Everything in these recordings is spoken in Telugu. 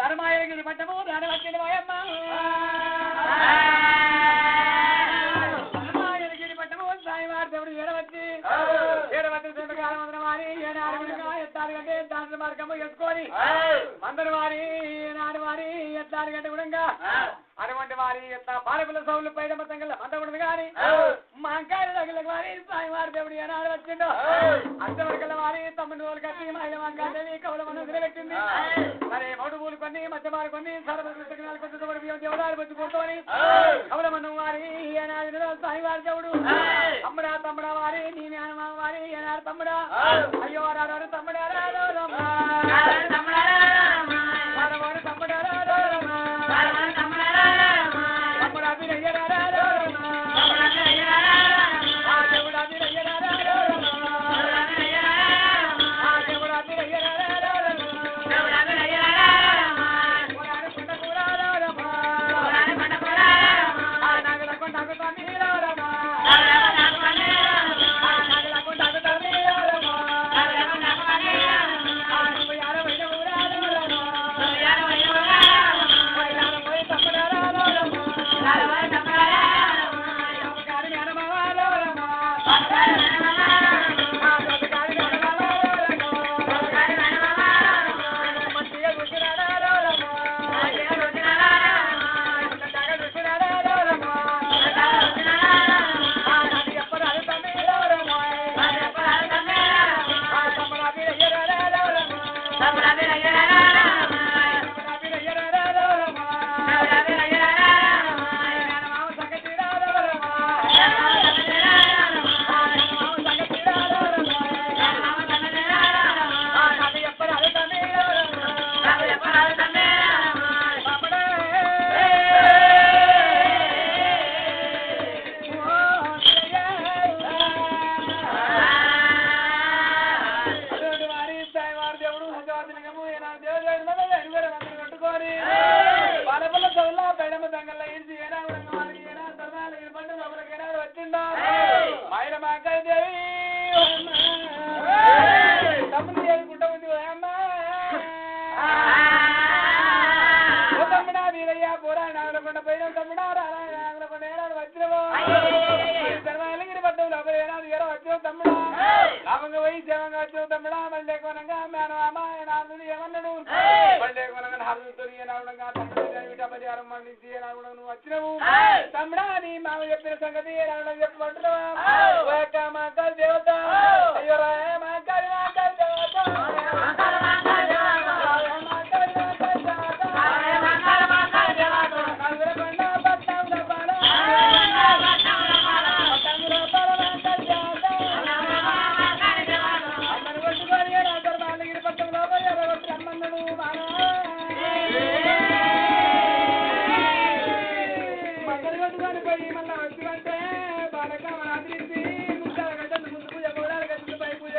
ధర్మాయగిరి పట్టము రాడవచ్చింది మాయమ్మ ధర్మాయగిరి పట్టము సాయివారి దేవుడు ఏడవచ్చి కాలం అందరం వారి ఏనాడు ఎత్తారు గంటే దాంట్లో మార్గము వేసుకొని అందరు వారి ఏనాడు వారి ఎత్తారు గంటే కూడా అటువంటి వారి ఎట్లా పాలకుల సౌలు పైన మొత్తం అంతకూడదు కానీ మా అంకాయ దగ్గర వారి సాయివారి దేవుడు ఏనాడు వచ్చిండో అంతవరకల్లా వారి తమ్ముడు వాళ్ళు కట్టి మహిళ మాంకాదేవి కవుల మనం నిలబెట్టింది మరి మౌడు పూలు కొన్ని మధ్యమారు కొన్ని సర్వనాలు కొంచెం దేవుడాలు వచ్చి కూర్చొని కవుల మనం వారి ఏనాడు సాయివారి దేవుడు తమ్ముడా తమ్ముడా వారి నీ నాన్న వారి ఏనాడు తమ్ముడా అయ్యో రాడు తమ్ముడా పూజ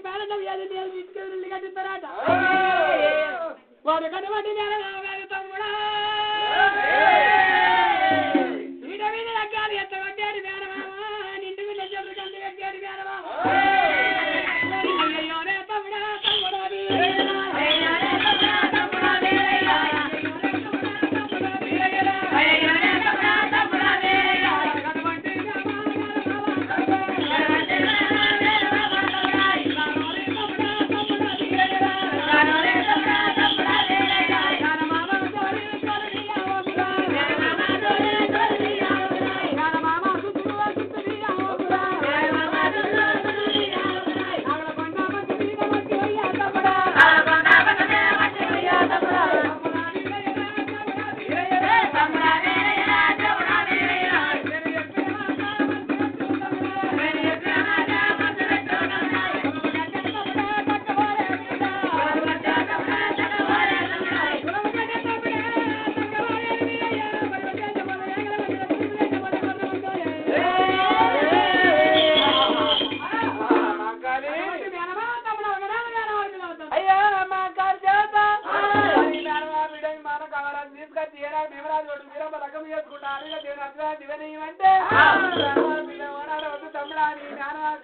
మేడం ఏది తీసుకెళ్ళి కట్టిస్తారట వాడు కటువంటి తమ్ముడా ఈడ మీద రకాలు ఎంత కట్టాడు మేడమామా నిండు మీద చెట్లు కంది కట్టాడు మేడమామా అయ్యోనే తమ్ముడా తమ్ముడా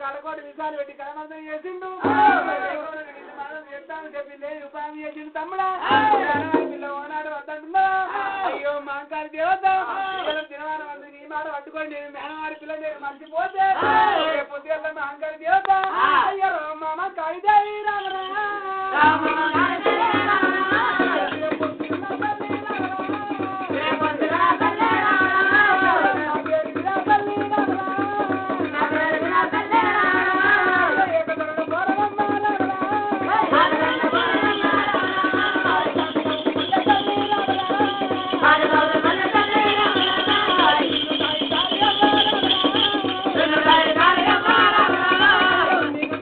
కలకోటి విషయాలు పెట్టి కలమందం చేసిండు చెప్పి లేదు ఉపాయం చేసిండు తమ్ముడా పిల్ల ఓనాడు వద్దంటుందా అయ్యో మాంకారి దేవత తినవారం అందు నీ మాట పట్టుకోండి మేనవారి పిల్ల నేను మర్చిపోతే పొద్దుగల మాంకారి దేవత అయ్యో మామ కాళిదేవి రామరా నీకు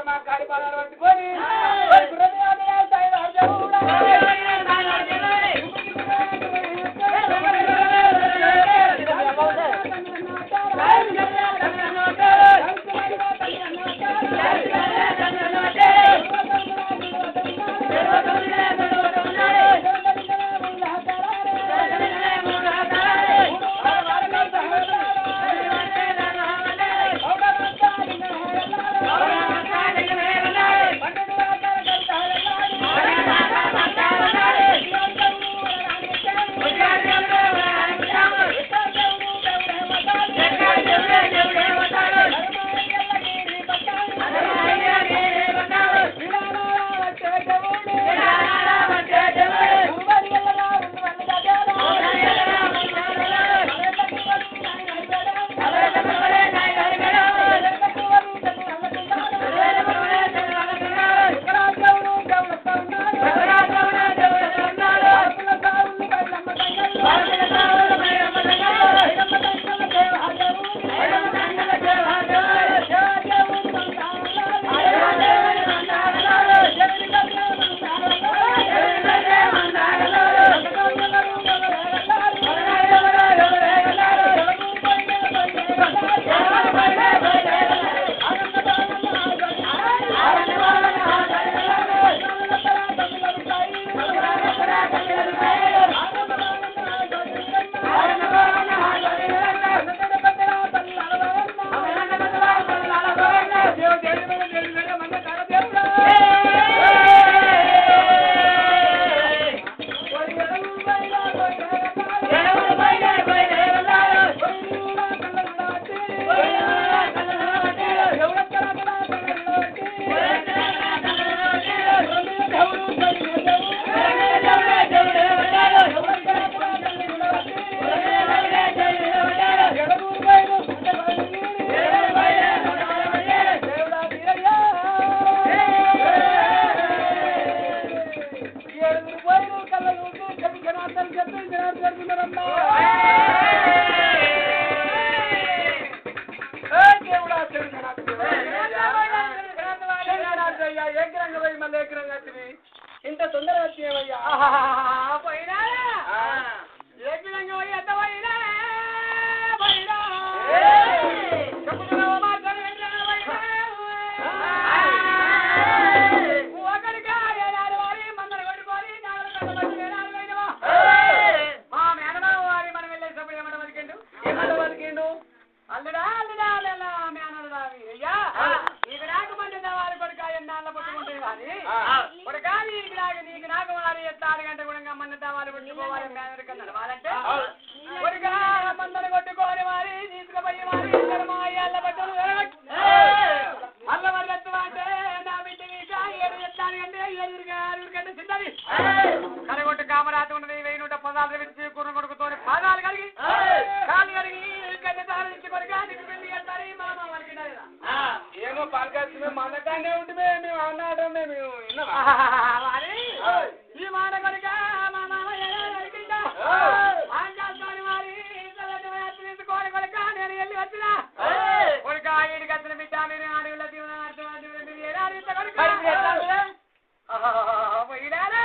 మా కాడి పాదాలు పట్టుకొని ఇంత తొందరగా వచ్చేవయ్యా పోయినా ఎంత పోయినా అల్లుడా అల్లుడా మేనలుడా అయ్యా నీకు నాకు మంది వారి కొడుక ఎన్నాళ్ళ పట్టుకుంటుంది కానీ కొడుకా నీకు నాకు వారి 6 గంటల కూడా మంది వాళ్ళు పట్టుకోవాలి మేనలు కన్నా వాళ్ళంటే కొడుకా మందలు కొట్టుకోని వారి తీసుకుపోయి వారి ఇద్దరు మా అయ్యాళ్ళ పట్టులు అల్ల వరగత్తు అంటే నా బిడ్డ నీక 7 కంటే 7 కంటే చిన్నది కరగొట్టు కామరాత ఉన్నది 1016 విడిచి కుర్ర కొడుకుతో పాదాలు కలిగి కాలు కలిగి ఏమో పాలకాసి మేము మనకానే ఉంటే మేము అన్నాడం మేము ఈ మాట కనుక మా మామ తీసుకోని కొడుక నేను వెళ్ళి వచ్చినా కొడుక ఈడికి వచ్చిన బిడ్డ నేను అడవుల పోయినారా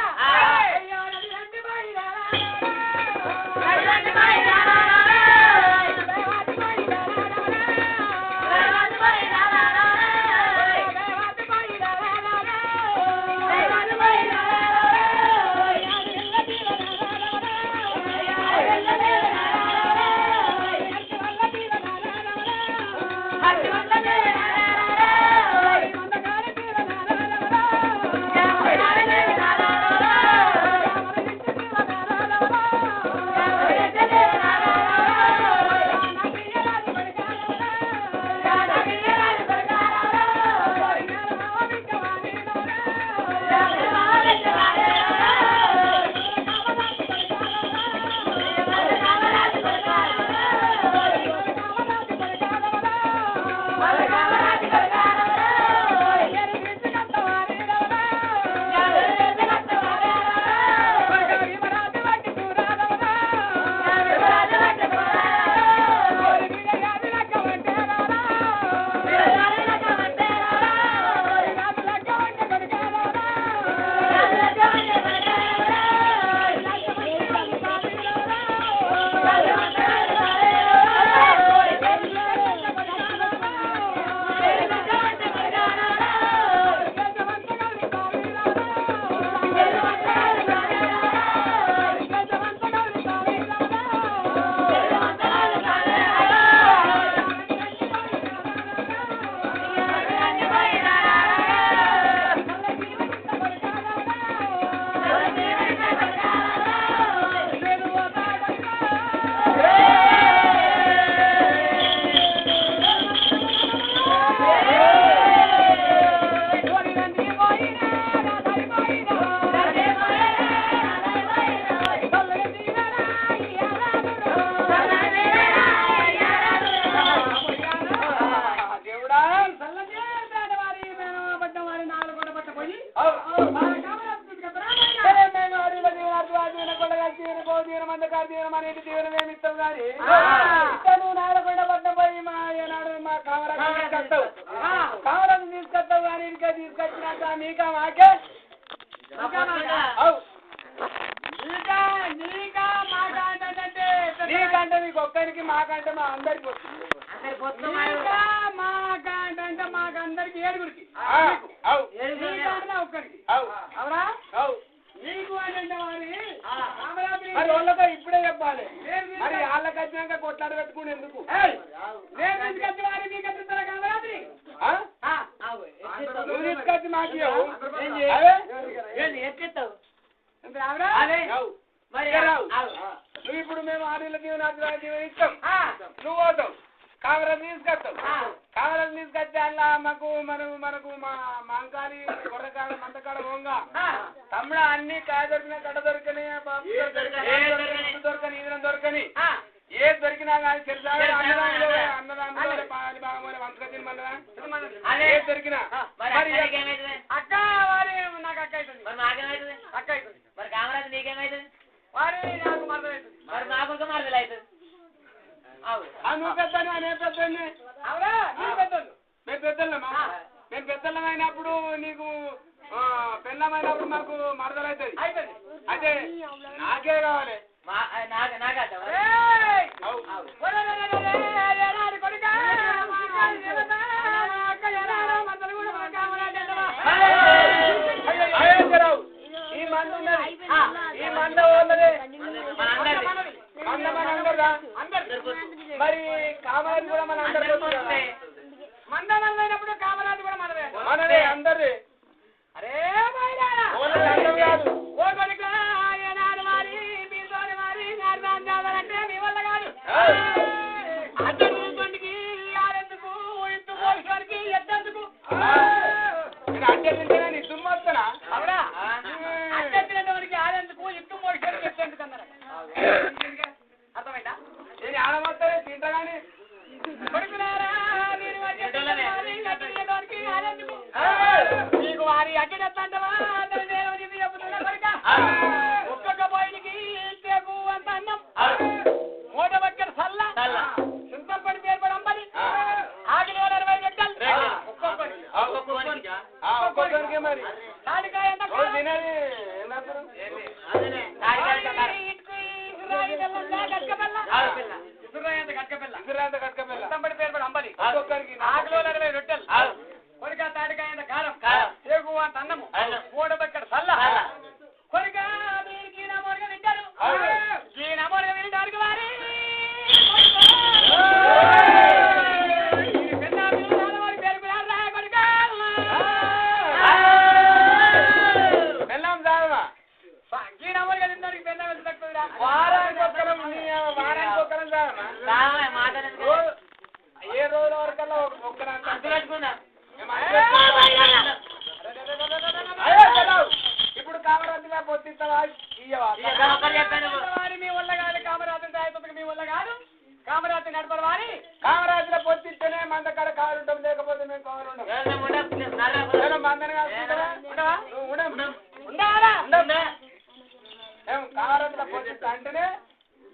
మీకా మాకే నీకంటే మీకు ఒక్కరికి మాకంటే మా అందరికి వస్తుంది మాకంటే మాకు అందరికి ఏడుగురికి ఒక్కరికి అవునా నీకు అంటే మరి వాళ్ళతో ఇప్పుడే చెప్పాలి మరి వాళ్ళకి వచ్చినాక కొట్లాడు పెట్టుకుని ఎందుకు నేను తీసుకొచ్చి వారి మీకు ఎత్తుతారా కామరాత్రి నువ్వు తీసుకొచ్చి మాకు నువ్వు ఇప్పుడు మేము ఆడీలకి ఇస్తాం నువ్వు పోతావు కామరాజు తీసుకొస్తావు కామరాజు తీసుకొచ్చి అలా మాకు మనకు మా మంకాలి కొర్రకాడ మంతకాడ పోంగా తమ్ముడ అన్ని కాయ దొరికినా కడ దొరికని దొరకని ఈదరం దొరకని ఏది దొరికినా కానీ తెలుసా అన్నదాన్ని వంతక తినమన్నదా ఏది దొరికినా అక్క వారి నాకు అక్క అవుతుంది అక్క అవుతుంది మరి కామరాజు నీకేమైతుంది వారి నాకు మరదలు మరి నాకు మరదలు అవుతుంది నువ్వు పెద్దాను నేను పెద్దాన్ని అవునా నేను పెద్దలు మేము పెద్దలమా మేము పెద్దలం అయినప్పుడు నీకు పెళ్ళమైనప్పుడు మాకు మరదలు అవుతుంది అయితే నాకే కావాలి ఈ మంద ఉన్నది ఈ మంద ఉన్నది మంద మన అందరు మరి కామరాజు కూడా మన అందరు మంద మనప్పుడు కామరాజు కూడా మనదే అందరు అరే కాదు అంటే మీ వల్ల కాదు అద్దరికి ఆరెందుకు ఇంటికి ఎద్దెందుకు అంటే నీ దుమ్మొస్తున్నా అవునా అద్దెకి ఆరెందుకు ఇంటి మోసరికి ఎత్తెందుకు అన్నారు అర్థమైందా నేను ఆడమొస్తానే తింటా కానీ కొడుకున్నారా నీకు వారి అడ్డు ఎత్తంటవా చెప్తున్నా కొడుక ఒక్కొక్క పోయినకి అంత అన్నం మూట బక్కర సల్ల సింతపడి పేర్పడి అమ్మని ఆగిలి 20 గంటలు ఒక్కొక్కరికి మరి తాడికాయ సింతపడి పేర్పడి అమ్మని ఒక్కొక్కరికి ఆగిలి 20 రొట్టెలు కొరిక తాడికాయ కారం సేగు అంత అన్నము మూట బక్కర సల్ల కొరిక గీన మొరగ తింటారు గీన మొరగ తింటారు వారి ఏ రోజుల వరకల్లా ఇప్పుడు కామరాజుగా పొద్దుతావా మీ వల్ల కాదు కామరాజు రాయపతికి మీ వల్ల కాదు కామరాజు నడపరు వారి కామరాజులో పొద్దుతేనే మందకాడ కావాలి ఉంటాం లేకపోతే మేము కావాలి ఉంటాం మందని మేము కామరాజులో పొద్దుతా అంటేనే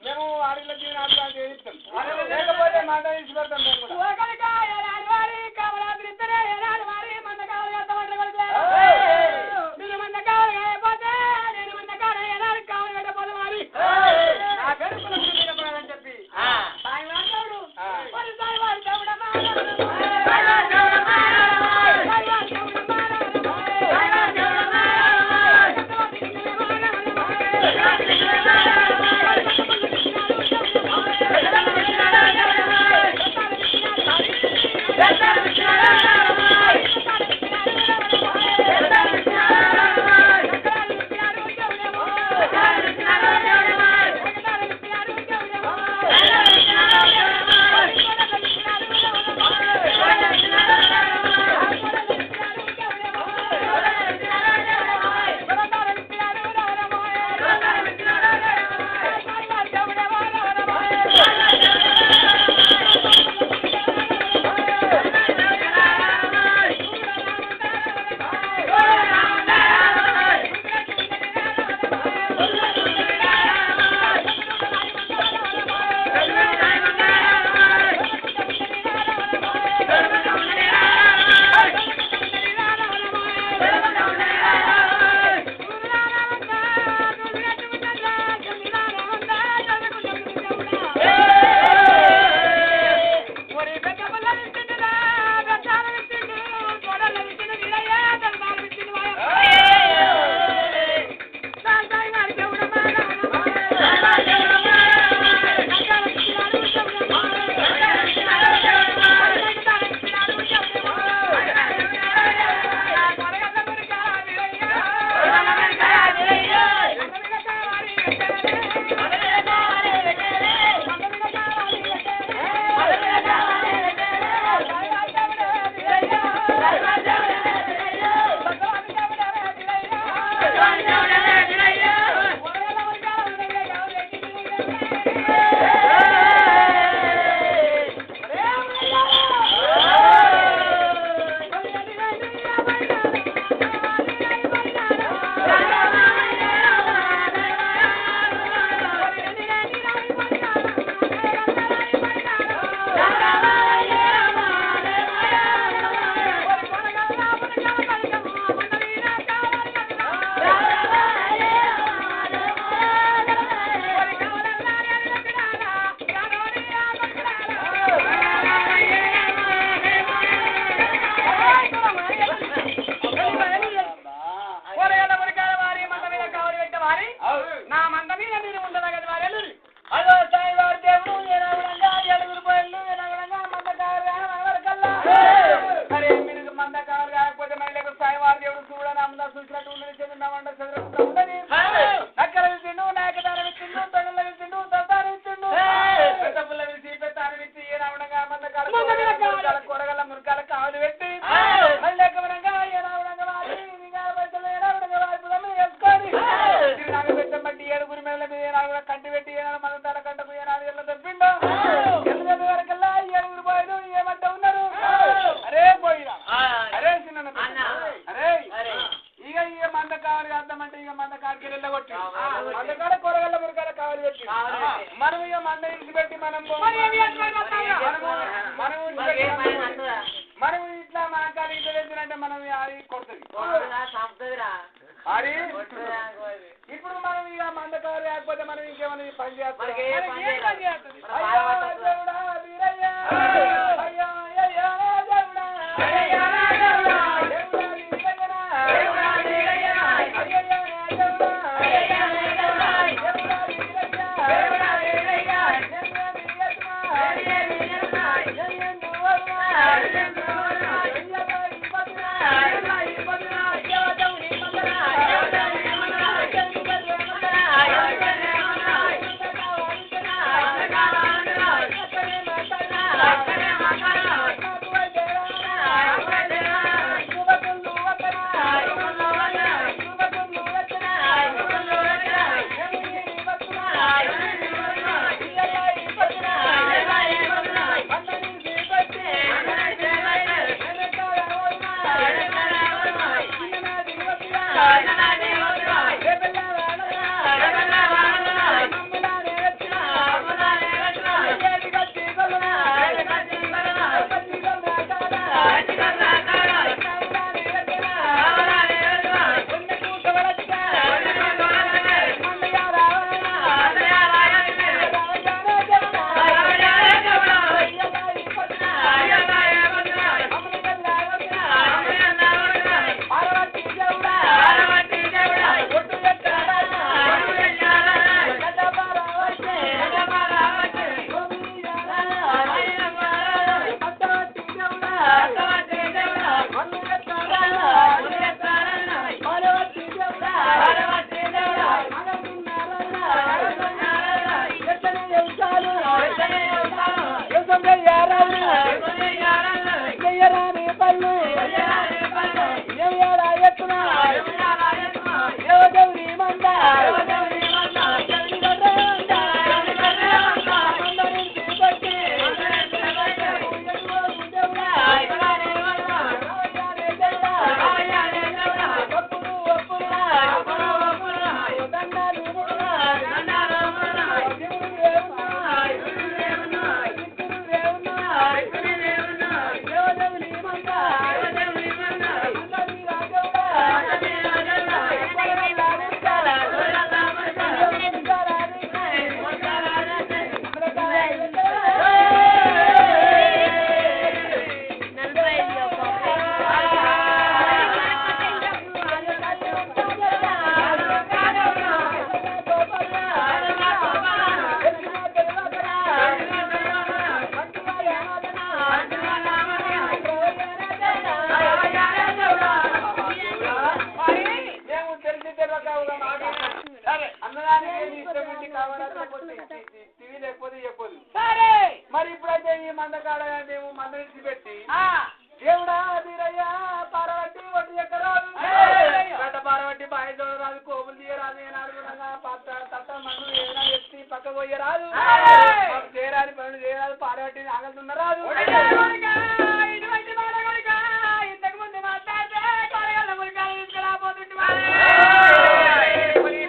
మేము అడవిలో జీవనాలు చేయిస్తాం లేకపోతే మంద తీసి పెడతాం మేము కామరాజు ఇద్దరే మంద కావాలి మీరు మంద కావాలి కాకపోతే నేను మంద కావాలి కావాలి పెట్టబోదు మరి నా పేరు అని చెప్పి చూసినట్టు ఉండని చెందినామంట చదువుకుంటా ఉండని నక్కల విచ్చిండు నాయకదాన విచ్చిండు తొడల విచ్చిండు తద్దాన విచ్చిండు పెద్ద పుల్ల విచ్చి పెద్దాన విచ్చి ఏనావుడంగా మందకాల కూరగల్ల మురకాల కావలి పెట్టి మళ్ళెక్కమనంగా ఏనావుడంగా వారి పైసలు ఏనావుడంగా వారి పుదమ్మ వేసుకొని తిరిగి పెట్టం బట్టి ఏడుగురి మేళ్ళ మీద ఏనాడు కంటి పెట్టి ఏనాడు మందతాల కంటకు ఏనాడు ఎల్ల తప్పిండు ఎల్ల వరకల్లా ఏడుగురు పోయిన ఏమంట ఉన్నారు అరే పోయినా అరే చిన్న అరే ఇక ఇక మంద కావాలి అర్థమంటే ఇక మంద కాడికి వెళ్ళగొట్టి మందకాడ కూరగల్ల మురకాల కావాలి పెట్టి మనం ఇక మంద ఇచ్చి పెట్టి మనం ఇట్లా మన కాడికి ఇట్లా తెచ్చినంటే మనం అది కొడుతుంది అది ఇప్పుడు మనం ఇక మంద కావాలి లేకపోతే మనం ఇంకేమైనా పని చేస్తాం మరి ఇప్పుడైతే ఈ మందకాడ మేము మంద ఇచ్చి పెట్టి దేవుడా తీరయ్యా పార్వతి వడ్డీ ఎక్కరాదు గడ్డ పార్వతి బాయి చూడరాదు కోపులు తీయరాదు ఏనాడుగా తట్ట మన్ను ఏదైనా ఎత్తి పక్క పోయరాదు చేయరాదు పనులు చేయరాదు పార్వతి ఆగలుతున్నరాదు ఇంతకు ముందు మాట్లాడితే కొరగల్ల మురికాలు తీసుకురాబోతుంటే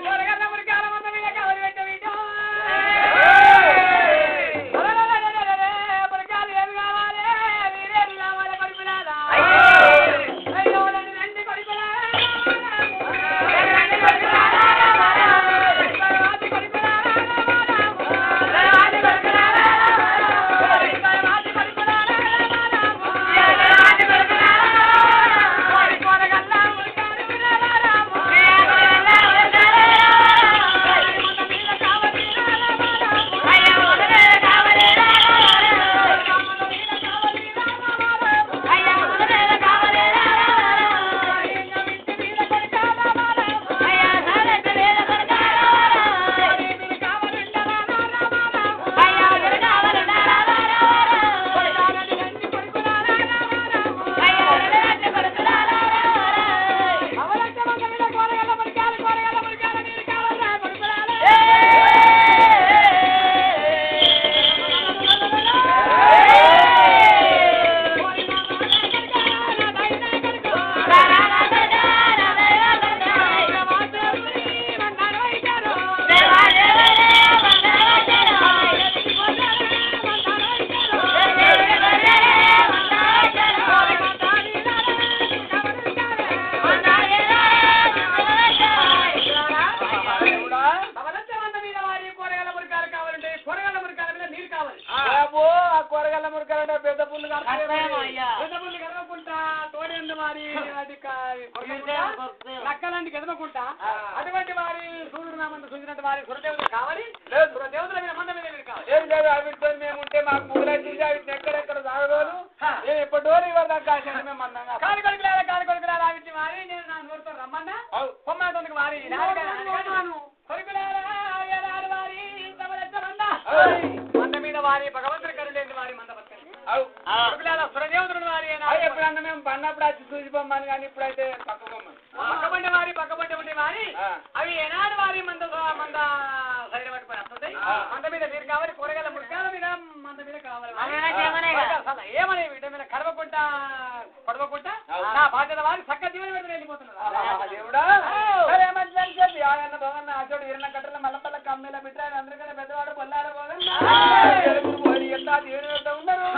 కొరగల్ల మురికాల ముందు మీద కవరి పెట్టే మురికాలు ఏమి కావాలి వీరేది కావాలి కొడుకులాదా అయ్యో రండి కొడుకులాదా కొడుకులాదా పెద్దపుల్లి కదవకుంటా తోడేందు వారి నక్కలాంటి ఎదవకుంటా అటువంటి వారి సూర్యుడు నామంత సూచినట్టు వారి సురదేవతలు కావాలి సురదేవతల మీద మంద మీద కావాలి ఏం లేదు అవితో మేముంటే మాకు ముగ్గురు చూసి అవి ఎక్కడెక్కడ సాగదు నేను ఎప్పటి రోజు ఇవ్వరు దాకా మేము మందంగా కాని కొడుకులారా అవి వారి నేను నా నోరుతో రమ్మన్నా పొమ్మాతోనికి వారి కొడుకులారా వారి మంద మీద వారి భగవంతుడి కరులేని వారి మంద సురదేవతలు వారి ఎప్పుడన్నా మేము పన్నప్పుడు వచ్చి చూసిపోమ్మని కానీ ఇప్పుడైతే పక్కబండి వారి అవి ఏనాడు వారి మంద శరీరం పట్టుకొని వస్తుంటాయి మంద మీద మీరు కావాలి కూరగాయల ముడికాల మీద మంద మీద కావాలి ఏమనే వీటి మీద కడవకుండా నా బాధ్యత వారి చక్క జీవన మీద వెళ్ళిపోతున్నారు దేవుడా ఆయన భవన్ అచోడు ఇరణ కట్టల మల్లపల్ల కమ్మీల బిడ్డ అందరికన్నా పెద్దవాడు పొల్లాడ పోగన్ ఎంత దేవుడు ఉన్నారు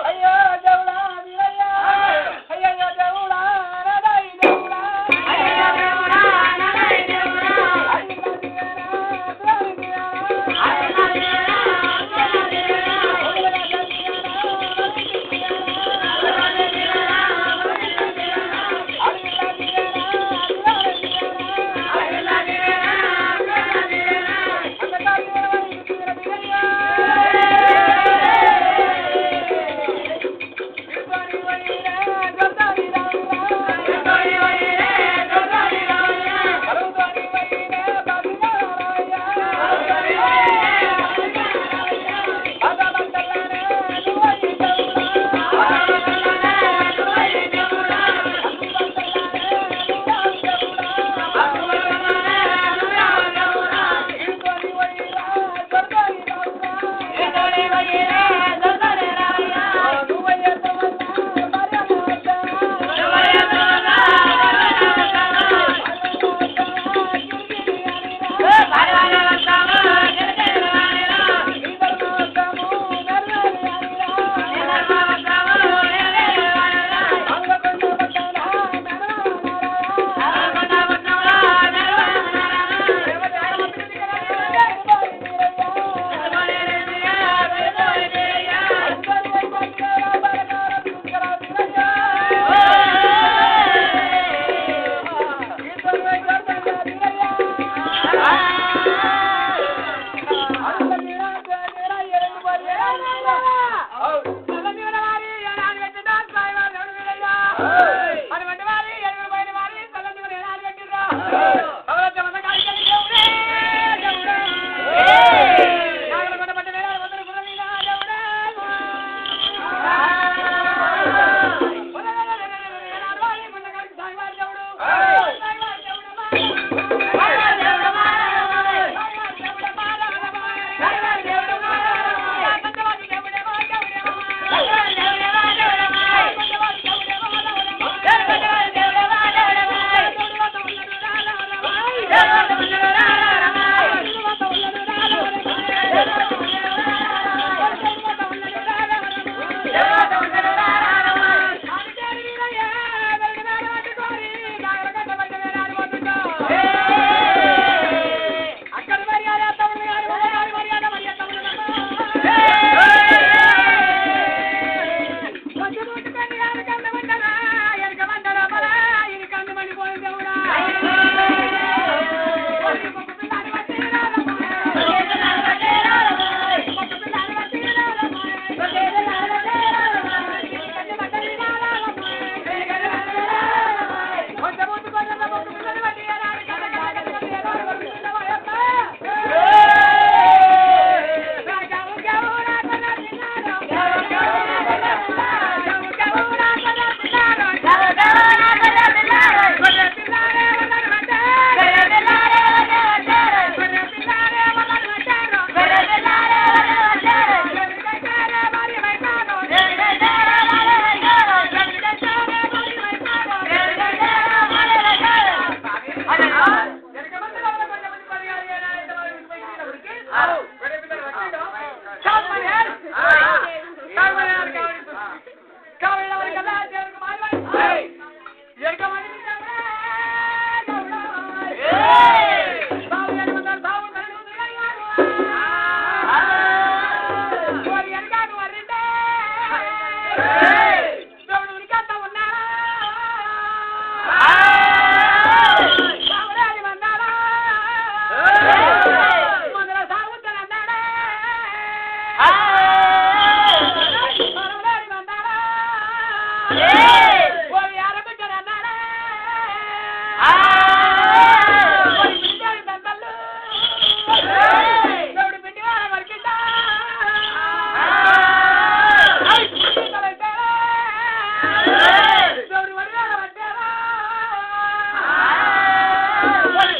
అయ్యో దేవుడా అయ్యో దేవుడా ఓరి ఆరబిడ్డలు అన్నారా ఓరి బిడ్డలు తంతలు దేవుడి బిడ్డ వరకిందా దేవుడి వడియాల వచ్చారా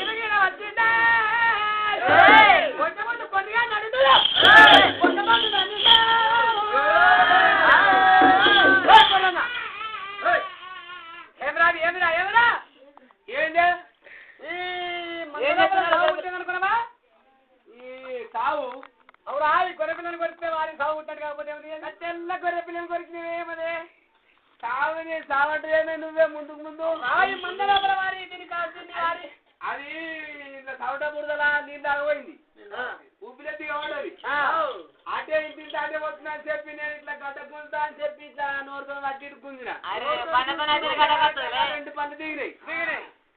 తిరిగిన వచ్చిందా కొంచెం ముందు కొద్దిగా నడుతురా కొంచెం ముందు నడుతురా ఏమిరా ఏంటి అనుకున్నావా ఈ సావు అవురా ఈ గొర్రె పిల్లని కొరిస్తే వారిని సాగు ఉంటాడు కాకపోతే తెల్ల గొర్రె పిల్లని కొరికినవేమదే సావుని సావటమే నువ్వే ముందు రాయి మందలోపల వారి దీన్ని కాల్చింది వారి అది ఇట్లా సవట బురదలా నీళ్ళు తాగబోయింది ఊపిరెత్తి కావడది అటే ఇంటి అటే వస్తున్నా అని చెప్పి నేను ఇట్లా గడ్డకుంటా అని చెప్పి ఇట్లా నోరుతో అట్టి ఇడుకుందిన 2 పళ్ళు దిగినాయి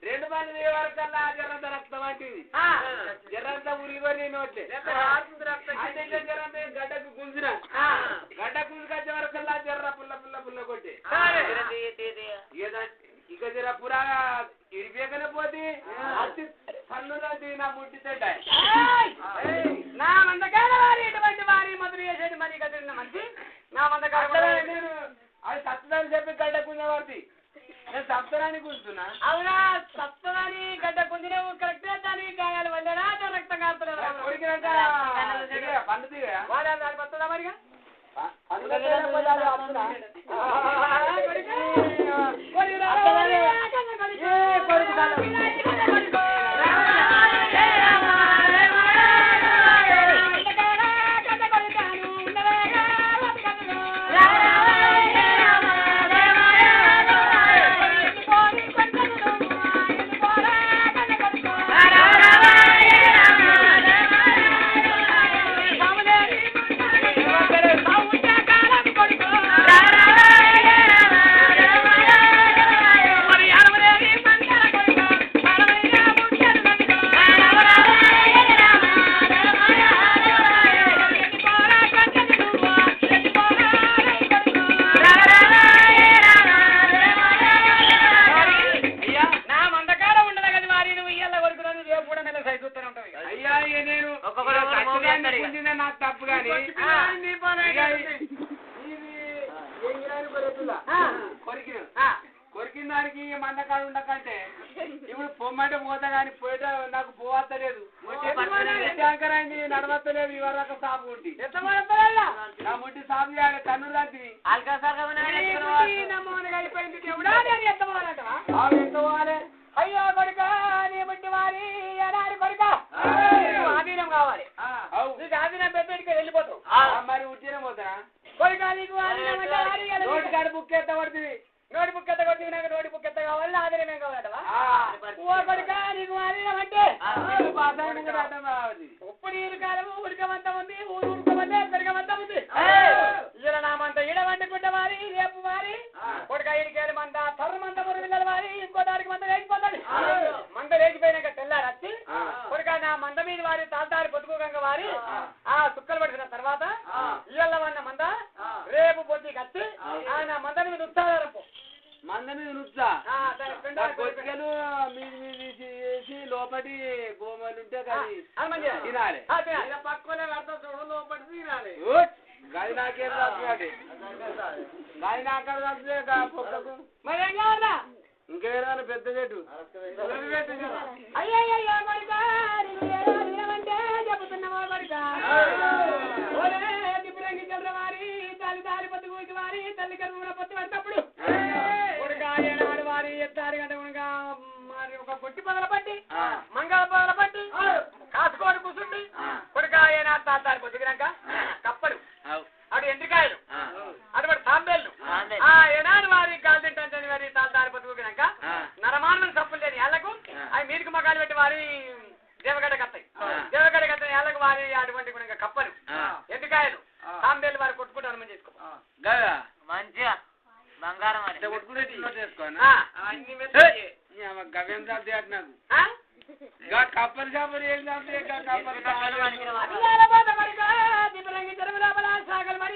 2 పళ్ళు దిగే వరకల్లా జరంత రక్తం అంటింది జరంతా ఉరిగిపోయి నోట్లే అంటే ఇట్లా జరంత గడ్డకు గుంజిన గడ్డ గుంజుకొచ్చే వరకల్లా జర్ర పుల్ల కొట్టే ఇక జర పురాగా ఇరిపేకనే పోతే అతి పన్నులాంటి నా ముట్టి తింటాయి నా మందకాల వారి ఇటువంటి వారి మధురు చేసేది మరి కదిలిన మంచి నా మందకాల నేను అది సత్తదాన్ని చెప్పి గడ్డ కుంజవాడిది నేను సప్తరాన్ని కూర్చున్నా అవునా సప్తరాన్ని గడ్డ కుంజినవు కరెక్టే దానికి గాయాలు వల్లేనా రక్తం కారుతున్నా కొడికినాక పండు తీగా దాని పడుతుందా మరిగా నాకు తప్పు కానీ కొరికిన దానికి మందకాడు ఉండకంటే ఇప్పుడు పొమ్మంటే పోతా కానీ పోయేట నాకు పోవత్తలేదు అయింది నడవత్తలేదు ఇవరకు సాపు ఉండి నా ముట్టి సాపు చేయాలి తన్ను రాత్రి అయిపోయింది ఎంత పోవాలి అయ్యో కొడుక నీ ముట్టి వారి ఎలాంటి కొడుక ఆధీనం కావాలి నీకు ఆధీనం పెట్టి వెళ్ళిపోతావు మరి ఉట్టినే పోతా కొడుక నీకు నోటి కాడ బుక్ ఎత్త పడుతుంది నోటి బుక్ ఎత్త కొట్టి నాకు నోటి బుక్ ఎత్త కావాలి ఆధీనమే కావాలటవా ఓ కొడుక నీకు ఆధీనం అంటే ఉప్పు నీరు కాలము ఉడకమంతా ఉంది ఊరు ఉడకమంటే పెరగమంతా ఉంది ఇలా నామంతా ఇడవండుకుంటే వారి రేపు వారి కొడుక ఇడికేళ్ళ మంద తర్రమంతా మురుగుల వారి ఇంకో దానికి మంద లేచిపోతాడు మంద లేచిపోయినాక తెల్లారు వచ్చి కొడుక నా మంద మీద వారి తాతారి పొద్దుకోగంగా వారి ఆ సుక్కలు పడిన తర్వాత ఇళ్ళ వన్న మంద రేపు పొద్దుకి వచ్చి నా మంద మీద ఉత్సాహరపు మంద మీద నుచ్చా కొట్టుకలు మీది చేసి లోపటి గోమలు ఉంటే తినాలి పక్కనే పెడతా చూడు లోపటి తినాలి గాలి నాకే గాలి నాకే మరి ఇంకేదైనా పెద్ద చెట్టు అయ్యో చెబుతున్నావా కొడుక దిబ్బరంగి చల్ర వారి తల్లి దారి పొద్దు కూసి వారి తల్లి కరువుల పొత్తు పడినప్పుడు కొడుక ఏనాడు వారి ఎత్తారు గంట మరి ఒక కొట్టి పొదల పట్టి మంగళ పొదల పట్టి కాసుకోడు కూర్చుండి కొడుక ఏనాడు తాతారి పొద్దుకినాక కప్పడు అటు ఎండ్రికాయలు అటువంటి తాంబేళ్ళు ఏనాడు వారి కాలు తింటాను వారి తాతారి పొద్దుకినాక నరమానం తప్పులు లేని ఏళ్లకు అవి మీదికి మగాలు పెట్టి వారి దేవగడ్డ కత్తాయి దేవగడ్డ కత్తాయి ఏళ్ళకు వారి అటువంటి కప్పలు ఎండ్రికాయలు తాంబేళ్ళు వారు కొట్టుకుంటూ అనుమతి చేసుకో మంచిగా బంగారం గవ్యం చాలు నాకు కప్పలు చేపలు ఏం సాగలు మరి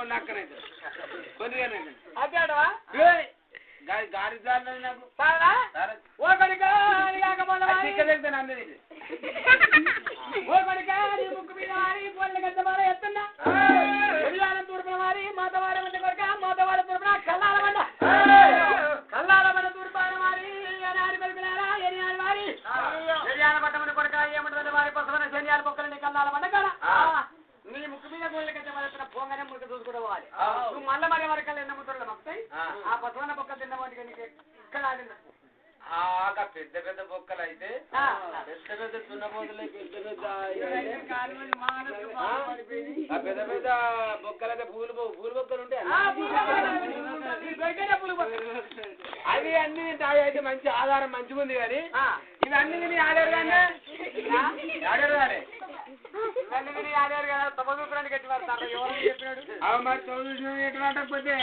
నక్కనైతే కొద్దిగా అదేడవా గాడి నాకు సారా ఓ కొడుకా నీ కాకపోతే అందరి ఓ కొడుకా నీ ముక్కు మీద వారి పొల్ల గడ్డ వార ఎత్తున్నా ఉయ్యాల తూర్పుల వారి మాతవాడ మంది కొడుక మాతవాడ తూర్పున కల్లాల బండ తూర్పాల వారి ఎనారి కొడుకులారా ఎనియాల వారి ఎనియాల పట్టమని కొడుక ఏమంటుంది వారి పసవన శనియాల పొక్కలని కల్లాల బండ కాడ నీ ముక్కు మీద గోళ్ళ గడ్డ వారెత్తున పోగానే మురికి చూసుకుంటూ పోవాలి నువ్వు మళ్ళీ మరి వరకు ఎన్న ముద్రలు వస్తాయి ఆ పసవన పొక్క తిన్న వాటికి నీకు ఇక్కడ ఆడింది పెద్ద పెద్ద బొక్కలు అయితే పెద్ద పెద్ద చున్నపోతులే పెద్ద పెద్ద బొక్కలు అయితే పూలు బొక్కలు ఉంటాయి అవి అన్ని తింటాయి అయితే మంచి ఆధారం మంచిగా ఉంది కానీ ఇవన్నీ తిని ఆడారు కానీ ఆడారు కానీ ఇవన్నీ తిని ఆడారు కదా తమ చూపురానికి ఎట్టి పడతారు ఎవరు చెప్పినాడు మరి చదువు ఎటు పట్టకపోతే